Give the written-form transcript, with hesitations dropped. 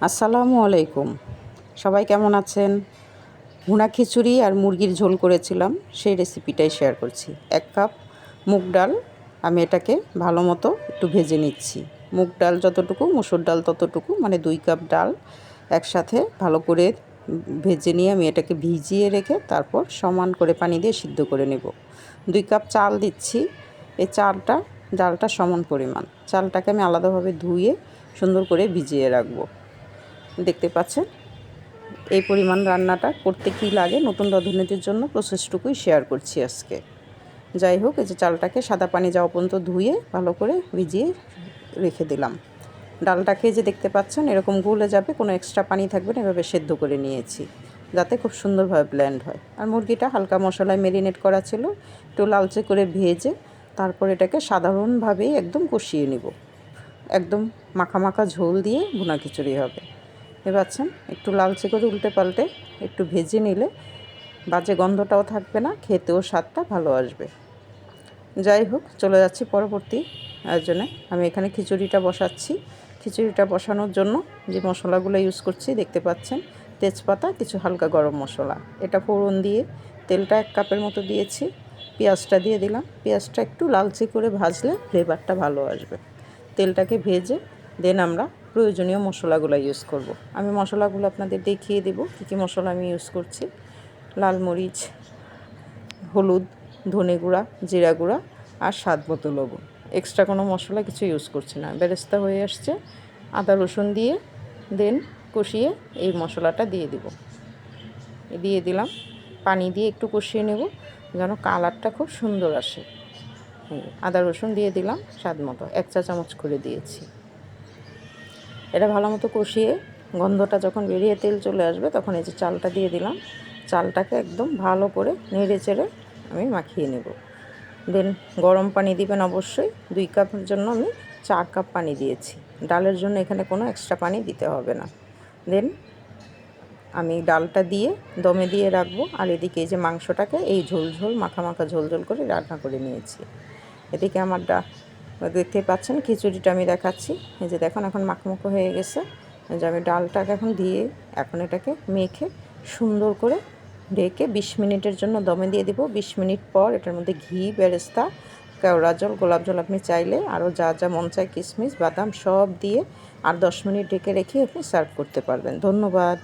আসসালামু আলাইকুম। সবাই কেমন আছেন? ভুনা খিচুড়ি আর মুরগির ঝোল করেছিলাম, সেই রেসিপিটাই শেয়ার করছি। 1 কাপ মুগ ডাল, আমি এটাকে ভালো মতো একটু ভেজে নিচ্ছি। মুগ ডাল যতটুকু, মসুর ডাল ততটুকু, মানে 2 কাপ ডাল একসাথে ভালো করে ভেজে নিয়ে আমি এটাকে ভিজিয়ে রেখে তারপর সমান করে পানি দিয়ে সিদ্ধ করে নেব। 2 কাপ চাল দিচ্ছি। এই ডালটা সমান পরিমাণ। চালটাকে আমি আলাদাভাবে ধুয়ে সুন্দর করে ভিজিয়ে রাখবো। দেখতে পাচ্ছেন এই পরিমাণ রান্নাটা করতে কী লাগে, নতুন রাঁধুনিদের জন্য প্রসেসটুকুই শেয়ার করছি আজকে। যাই হোক, এই যে চালটাকে সাদা পানি যাওয়া পর্যন্ত ধুয়ে ভালো করে ভিজিয়ে রেখে দিলাম। ডালটাকে যে দেখতে পাচ্ছেন এরকম গলে যাবে, কোনো এক্সট্রা পানি থাকবে না, এভাবে সেদ্ধ করে নিয়েছি যাতে খুব সুন্দরভাবে ব্লেন্ড হয়। আর মুরগিটা হালকা মশলায় মেরিনেট করা ছিল, একটু লালচে করে ভেজে তারপর এটাকে সাধারণভাবেই একদম কষিয়ে নিব। একদম মাখা মাখা ঝোল দিয়ে ভুনা খিচুড়ি হবে। পাচ্ছেন একটু লালচে করে উল্টে পাল্টে একটু ভেজে নিলে বাজে গন্ধটাও থাকবে না, খেতেও স্বাদটা ভালো আসবে। যাই হোক, চলে যাচ্ছি পরবর্তী আয়োজনে। আমি এখানে খিচুড়িটা বসাচ্ছি। খিচুড়িটা বসানোর জন্য যে মশলাগুলো ইউজ করছি দেখতে পাচ্ছেন, তেজপাতা, কিছু হালকা গরম মশলা, এটা ফোড়ন দিয়ে তেলটা 1 কাপের মতো দিয়েছি। পেঁয়াজটা দিয়ে দিলাম। পেঁয়াজটা একটু লালচে করে ভাজলে ফ্লেভারটা ভালো আসবে। তেলটাকে ভেজে দেন আমরা প্রয়োজনীয় মশলাগুলো ইউজ করব। আমি মশলাগুলো আপনাদের দেখিয়ে দেব কী কী মশলা আমি ইউজ করছি। লাল মরিচ, হলুদ, ধনে গুঁড়া, জিরা গুঁড়া আর স্বাদ মতো লবণ। এক্সট্রা কোনো মশলা কিছু ইউজ করছি না। বেরেস্তা হয়ে আসছে, আদা রসুন দিয়ে দেন কষিয়ে এই মশলাটা দিয়ে দিলাম। পানি দিয়ে একটু কষিয়ে নেব যেন কালারটা খুব সুন্দর আসে। আদা রসুন দিয়ে দিলাম স্বাদ মতো, 1 চা চামচ করে দিয়েছি। এটা ভালো মতো কষিয়ে গন্ধটা যখন বেরিয়ে তেল চলে আসবে তখন এই যে চালটা দিয়ে দিলাম। চালটাকে একদম ভালো করে নেড়ে চেড়ে আমি মাখিয়ে নেব। দেন গরম পানি দিবেন অবশ্যই। 2 কাপের জন্য আমি 4 কাপ পানি দিয়েছি। ডালের জন্য এখানে কোনো এক্সট্রা পানি দিতে হবে না। দেন আমি ডালটা দিয়ে দমে দিয়ে রাখবো। আর এদিকে এই যে মাংসটাকে এই ঝোল ঝোল মাখা মাখা ঝোল ঝোল করে রান্না করে নিয়েছি। এদিকে আমার দেখতে পাচ্ছেন খিচুড়িটা আমি দেখাচ্ছি। এই যে দেখুন এখন মাখো হয়ে গেছে। যে আমি ডালটাকে এখন দিয়ে এখন এটাকে মেখে সুন্দর করে ঢেকে 20 মিনিটের জন্য দমে দিয়ে দেবো। 20 মিনিট পর এটার মধ্যে ঘি, বেরেস্তা, কেওড়া জল, গোলাপ জল আপনি চাইলে আরও যা যা মন চায় কিশমিশ, বাদাম সব দিয়ে আর 10 মিনিট ঢেকে রেখে আপনি সার্ভ করতে পারবেন। ধন্যবাদ।